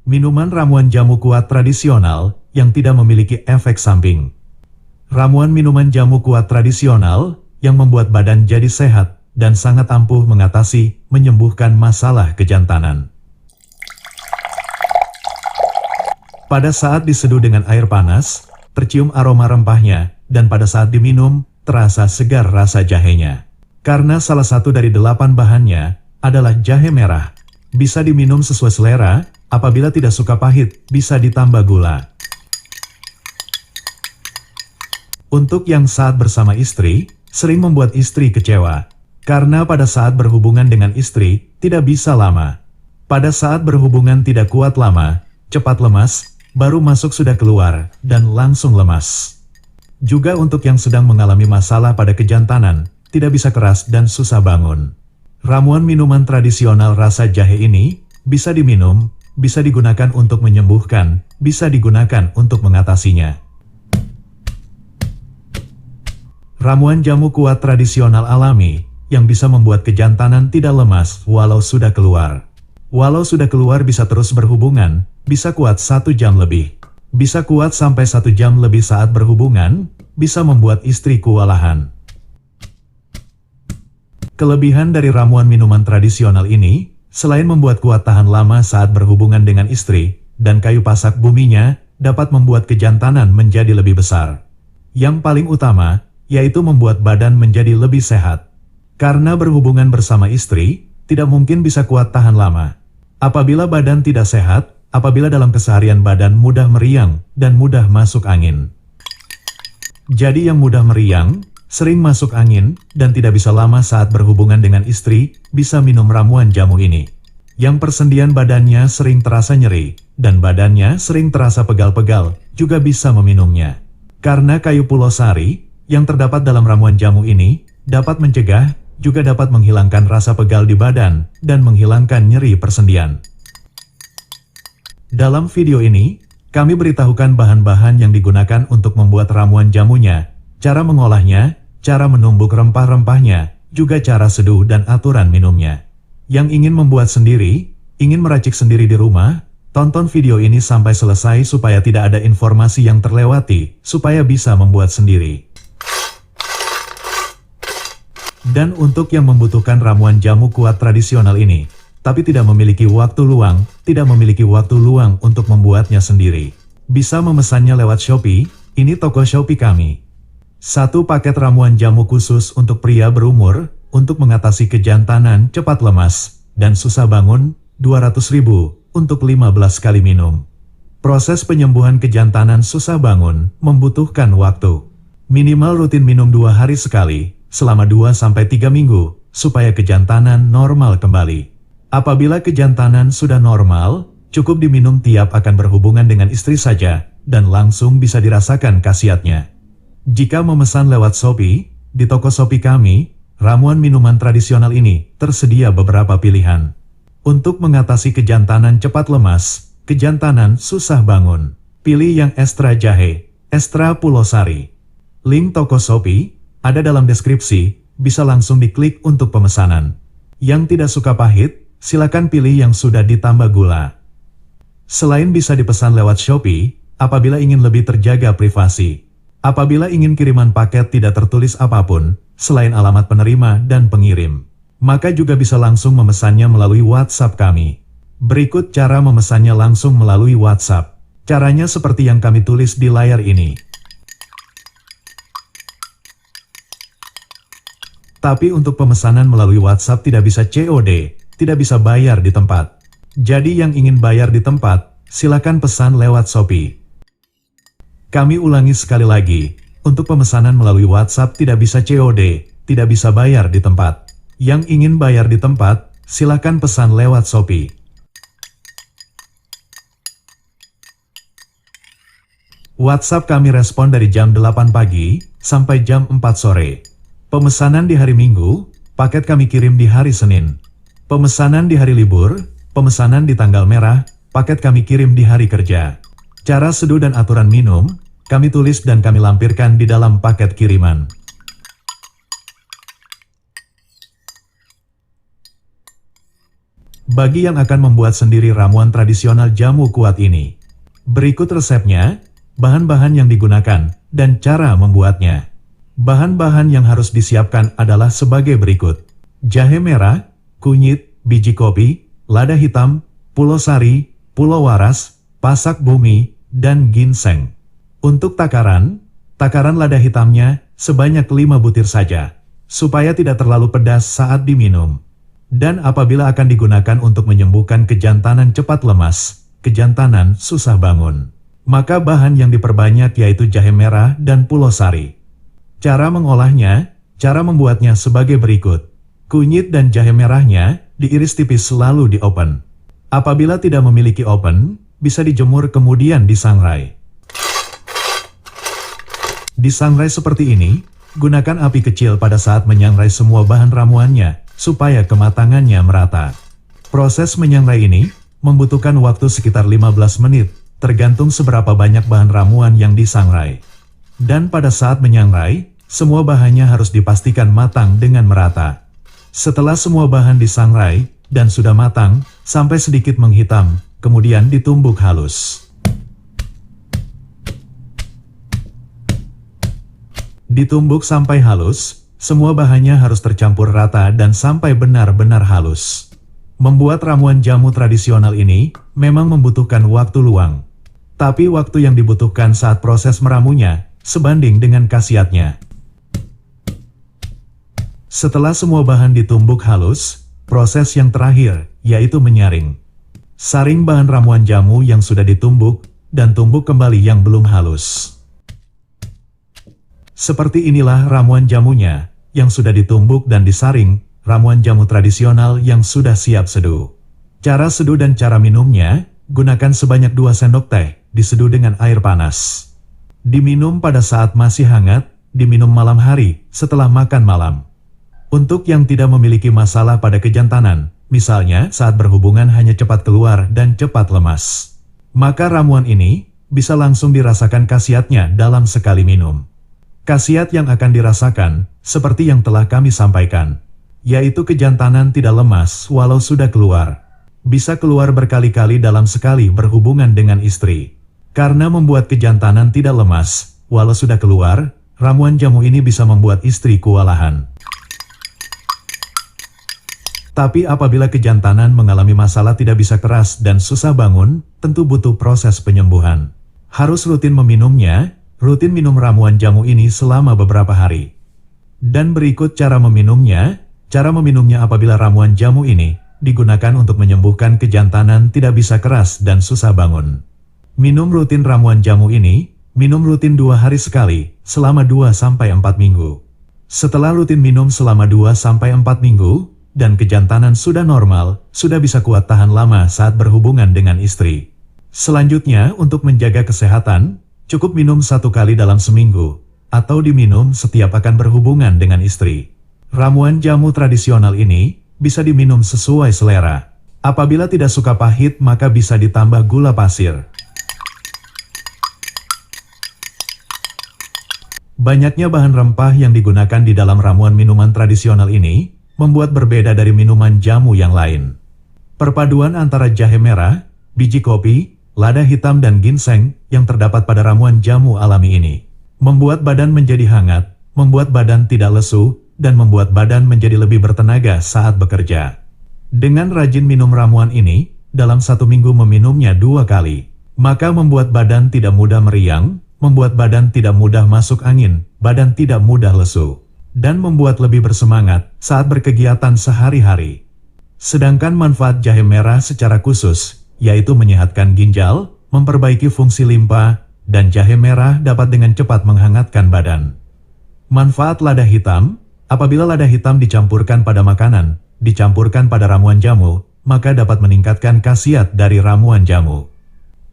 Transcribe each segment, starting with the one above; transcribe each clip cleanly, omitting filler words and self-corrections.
Minuman ramuan jamu kuat tradisional yang tidak memiliki efek samping. Ramuan minuman jamu kuat tradisional yang membuat badan jadi sehat dan sangat ampuh mengatasi, menyembuhkan masalah kejantanan. Pada saat diseduh dengan air panas, tercium aroma rempahnya, dan pada saat diminum, terasa segar rasa jahenya. Karena salah satu dari 8 bahannya adalah jahe merah. Bisa diminum sesuai selera, apabila tidak suka pahit, bisa ditambah gula. Untuk yang saat bersama istri, sering membuat istri kecewa. Karena pada saat berhubungan dengan istri, tidak bisa lama. Pada saat berhubungan tidak kuat lama, cepat lemas, baru masuk sudah keluar, dan langsung lemas. Juga untuk yang sedang mengalami masalah pada kejantanan, tidak bisa keras dan susah bangun. Ramuan minuman tradisional rasa jahe ini, bisa diminum, bisa digunakan untuk menyembuhkan, bisa digunakan untuk mengatasinya. Ramuan jamu kuat tradisional alami, yang bisa membuat kejantanan tidak lemas walau sudah keluar. Walau sudah keluar bisa terus berhubungan, bisa kuat 1 jam lebih. Bisa kuat sampai 1 jam lebih saat berhubungan, bisa membuat istri kewalahan. Kelebihan dari ramuan minuman tradisional ini, selain membuat kuat tahan lama saat berhubungan dengan istri, dan kayu pasak buminya, dapat membuat kejantanan menjadi lebih besar. Yang paling utama, yaitu membuat badan menjadi lebih sehat. Karena berhubungan bersama istri, tidak mungkin bisa kuat tahan lama. Apabila badan tidak sehat, apabila dalam keseharian badan mudah meriang, dan mudah masuk angin. Jadi yang mudah meriang, sering masuk angin, dan tidak bisa lama saat berhubungan dengan istri, bisa minum ramuan jamu ini. Yang persendian badannya sering terasa nyeri, dan badannya sering terasa pegal-pegal, juga bisa meminumnya. Karena kayu pulosari, yang terdapat dalam ramuan jamu ini, dapat mencegah, juga dapat menghilangkan rasa pegal di badan, dan menghilangkan nyeri persendian. Dalam video ini, kami beritahukan bahan-bahan yang digunakan untuk membuat ramuan jamunya, cara mengolahnya, cara menumbuk rempah-rempahnya, juga cara seduh dan aturan minumnya. Yang ingin membuat sendiri, ingin meracik sendiri di rumah, tonton video ini sampai selesai supaya tidak ada informasi yang terlewati, supaya bisa membuat sendiri. Dan untuk yang membutuhkan ramuan jamu kuat tradisional ini, tapi tidak memiliki waktu luang untuk membuatnya sendiri, bisa memesannya lewat Shopee, ini toko Shopee kami. 1 paket ramuan jamu khusus untuk pria berumur, untuk mengatasi kejantanan cepat lemas, dan susah bangun, 200.000, untuk 15 kali minum. Proses penyembuhan kejantanan susah bangun, membutuhkan waktu. Minimal rutin minum 2 hari sekali, selama 2-3 minggu, supaya kejantanan normal kembali. Apabila kejantanan sudah normal, cukup diminum tiap akan berhubungan dengan istri saja, dan langsung bisa dirasakan khasiatnya. Jika memesan lewat Shopee, di toko Shopee kami, ramuan minuman tradisional ini tersedia beberapa pilihan. Untuk mengatasi kejantanan cepat lemas, kejantanan susah bangun, pilih yang ekstra jahe, ekstra pulosari. Link toko Shopee ada dalam deskripsi, bisa langsung diklik untuk pemesanan. Yang tidak suka pahit, silakan pilih yang sudah ditambah gula. Selain bisa dipesan lewat Shopee, apabila ingin lebih terjaga privasi. Apabila ingin kiriman paket tidak tertulis apapun, selain alamat penerima dan pengirim, maka juga bisa langsung memesannya melalui WhatsApp kami. Berikut cara memesannya langsung melalui WhatsApp. Caranya seperti yang kami tulis di layar ini. Tapi untuk pemesanan melalui WhatsApp tidak bisa COD, tidak bisa bayar di tempat. Jadi yang ingin bayar di tempat, silakan pesan lewat Shopee. Kami ulangi sekali lagi, untuk pemesanan melalui WhatsApp tidak bisa COD, tidak bisa bayar di tempat. Yang ingin bayar di tempat, silakan pesan lewat Shopee. WhatsApp kami respon dari jam 8 pagi, sampai jam 4 sore. Pemesanan di hari Minggu, paket kami kirim di hari Senin. Pemesanan di hari libur, pemesanan di tanggal merah, paket kami kirim di hari kerja. Cara seduh dan aturan minum, kami tulis dan kami lampirkan di dalam paket kiriman. Bagi yang akan membuat sendiri ramuan tradisional jamu kuat ini, berikut resepnya, bahan-bahan yang digunakan, dan cara membuatnya. Bahan-bahan yang harus disiapkan adalah sebagai berikut. Jahe merah, kunyit, biji kopi, lada hitam, pulau sari, pulau waras, pasak bumi, dan ginseng. Untuk takaran lada hitamnya sebanyak 5 butir saja, supaya tidak terlalu pedas saat diminum. Dan apabila akan digunakan untuk menyembuhkan kejantanan cepat lemas, kejantanan susah bangun, maka bahan yang diperbanyak yaitu jahe merah dan pulau sari. Cara mengolahnya, cara membuatnya sebagai berikut. Kunyit dan jahe merahnya diiris tipis lalu di-open. Apabila tidak memiliki oven, bisa dijemur kemudian disangrai. Disangrai seperti ini, gunakan api kecil pada saat menyangrai semua bahan ramuannya, supaya kematangannya merata. Proses menyangrai ini membutuhkan waktu sekitar 15 menit, tergantung seberapa banyak bahan ramuan yang disangrai. Dan pada saat menyangrai, semua bahannya harus dipastikan matang dengan merata. Setelah semua bahan disangrai dan sudah matang, sampai sedikit menghitam, kemudian ditumbuk halus. Ditumbuk sampai halus, semua bahannya harus tercampur rata dan sampai benar-benar halus. Membuat ramuan jamu tradisional ini memang membutuhkan waktu luang. Tapi waktu yang dibutuhkan saat proses meramunya sebanding dengan khasiatnya. Setelah semua bahan ditumbuk halus, proses yang terakhir yaitu menyaring. Saring bahan ramuan jamu yang sudah ditumbuk dan tumbuk kembali yang belum halus. Seperti inilah ramuan jamunya yang sudah ditumbuk dan disaring, ramuan jamu tradisional yang sudah siap seduh. Cara seduh dan cara minumnya, gunakan sebanyak 2 sendok teh, diseduh dengan air panas. Diminum pada saat masih hangat, diminum malam hari setelah makan malam. Untuk yang tidak memiliki masalah pada kejantanan, misalnya saat berhubungan hanya cepat keluar dan cepat lemas, maka ramuan ini bisa langsung dirasakan khasiatnya dalam sekali minum. Khasiat yang akan dirasakan, seperti yang telah kami sampaikan, yaitu kejantanan tidak lemas walau sudah keluar. Bisa keluar berkali-kali dalam sekali berhubungan dengan istri. Karena membuat kejantanan tidak lemas, walau sudah keluar, ramuan jamu ini bisa membuat istri kewalahan. Tapi apabila kejantanan mengalami masalah tidak bisa keras dan susah bangun, tentu butuh proses penyembuhan. Harus rutin meminumnya. Rutin minum ramuan jamu ini selama beberapa hari. Dan berikut cara meminumnya. Cara meminumnya apabila ramuan jamu ini digunakan untuk menyembuhkan kejantanan tidak bisa keras dan susah bangun. Minum rutin ramuan jamu ini, minum rutin 2 hari sekali, selama 2-4 minggu. Setelah rutin minum selama 2-4 minggu, dan kejantanan sudah normal, sudah bisa kuat tahan lama saat berhubungan dengan istri. Selanjutnya, untuk menjaga kesehatan, cukup minum 1 kali dalam seminggu, atau diminum setiap akan berhubungan dengan istri. Ramuan jamu tradisional ini bisa diminum sesuai selera. Apabila tidak suka pahit, maka bisa ditambah gula pasir. Banyaknya bahan rempah yang digunakan di dalam ramuan minuman tradisional ini membuat berbeda dari minuman jamu yang lain. Perpaduan antara jahe merah, biji kopi, lada hitam dan ginseng yang terdapat pada ramuan jamu alami ini membuat badan menjadi hangat, membuat badan tidak lesu, dan membuat badan menjadi lebih bertenaga saat bekerja. Dengan rajin minum ramuan ini, dalam 1 minggu meminumnya 2 kali, maka membuat badan tidak mudah meriang, membuat badan tidak mudah masuk angin, badan tidak mudah lesu, dan membuat lebih bersemangat saat berkegiatan sehari-hari. Sedangkan manfaat jahe merah secara khusus, yaitu menyehatkan ginjal, memperbaiki fungsi limpa, dan jahe merah dapat dengan cepat menghangatkan badan. Manfaat lada hitam, apabila lada hitam dicampurkan pada makanan, dicampurkan pada ramuan jamu, maka dapat meningkatkan khasiat dari ramuan jamu.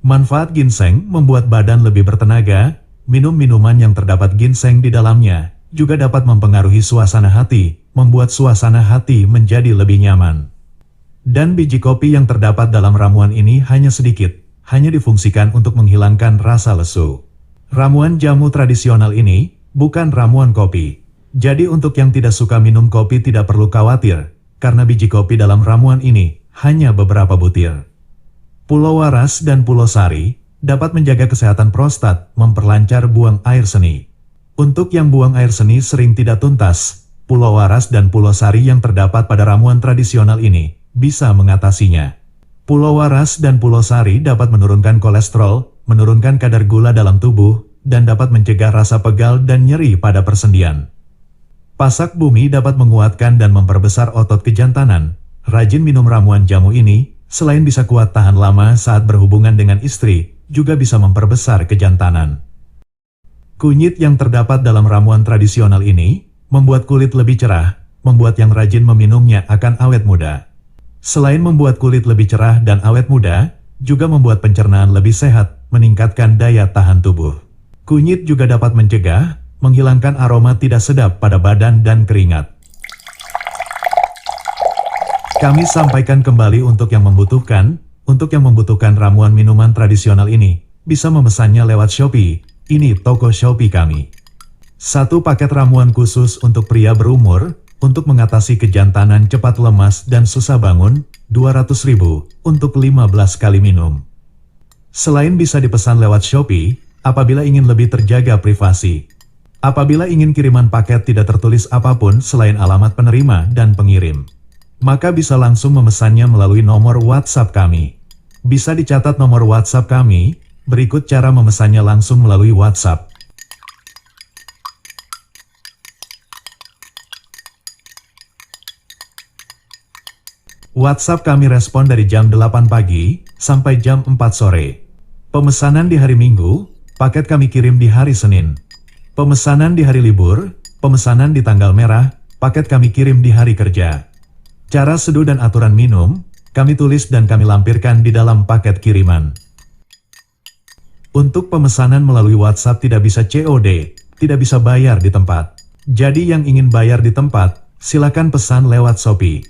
Manfaat ginseng membuat badan lebih bertenaga, minum minuman yang terdapat ginseng di dalamnya, juga dapat mempengaruhi suasana hati, membuat suasana hati menjadi lebih nyaman. Dan biji kopi yang terdapat dalam ramuan ini hanya sedikit, hanya difungsikan untuk menghilangkan rasa lesu. Ramuan jamu tradisional ini bukan ramuan kopi. Jadi untuk yang tidak suka minum kopi tidak perlu khawatir, karena biji kopi dalam ramuan ini hanya beberapa butir. Pulau Waras dan Pulau Sari dapat menjaga kesehatan prostat, memperlancar buang air seni. Untuk yang buang air seni sering tidak tuntas, Pulau Waras dan Pulau Sari yang terdapat pada ramuan tradisional ini bisa mengatasinya. Pulau Waras dan Pulau Sari dapat menurunkan kolesterol, menurunkan kadar gula dalam tubuh, dan dapat mencegah rasa pegal dan nyeri pada persendian. Pasak bumi dapat menguatkan dan memperbesar otot kejantanan. Rajin minum ramuan jamu ini, selain bisa kuat tahan lama saat berhubungan dengan istri, juga bisa memperbesar kejantanan. Kunyit yang terdapat dalam ramuan tradisional ini, membuat kulit lebih cerah, membuat yang rajin meminumnya akan awet muda. Selain membuat kulit lebih cerah dan awet muda, juga membuat pencernaan lebih sehat, meningkatkan daya tahan tubuh. Kunyit juga dapat mencegah, menghilangkan aroma tidak sedap pada badan dan keringat. Kami sampaikan kembali untuk yang membutuhkan ramuan minuman tradisional ini, bisa memesannya lewat Shopee, ini toko Shopee kami. 1 paket ramuan khusus untuk pria berumur, untuk mengatasi kejantanan cepat lemas dan susah bangun, 200.000 untuk 15 kali minum. Selain bisa dipesan lewat Shopee, apabila ingin lebih terjaga privasi. Apabila ingin kiriman paket tidak tertulis apapun selain alamat penerima dan pengirim, maka bisa langsung memesannya melalui nomor WhatsApp kami. Bisa dicatat nomor WhatsApp kami, berikut cara memesannya langsung melalui WhatsApp. WhatsApp kami respon dari jam 8 pagi sampai jam 4 sore. Pemesanan di hari Minggu, paket kami kirim di hari Senin. Pemesanan di hari libur, pemesanan di tanggal merah, paket kami kirim di hari kerja. Cara seduh dan aturan minum, kami tulis dan kami lampirkan di dalam paket kiriman. Untuk pemesanan melalui WhatsApp tidak bisa COD, tidak bisa bayar di tempat. Jadi yang ingin bayar di tempat, silakan pesan lewat Shopee.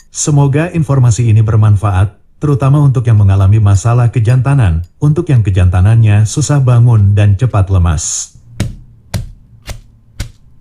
Semoga informasi ini bermanfaat, terutama untuk yang mengalami masalah kejantanan, untuk yang kejantanannya susah bangun dan cepat lemas.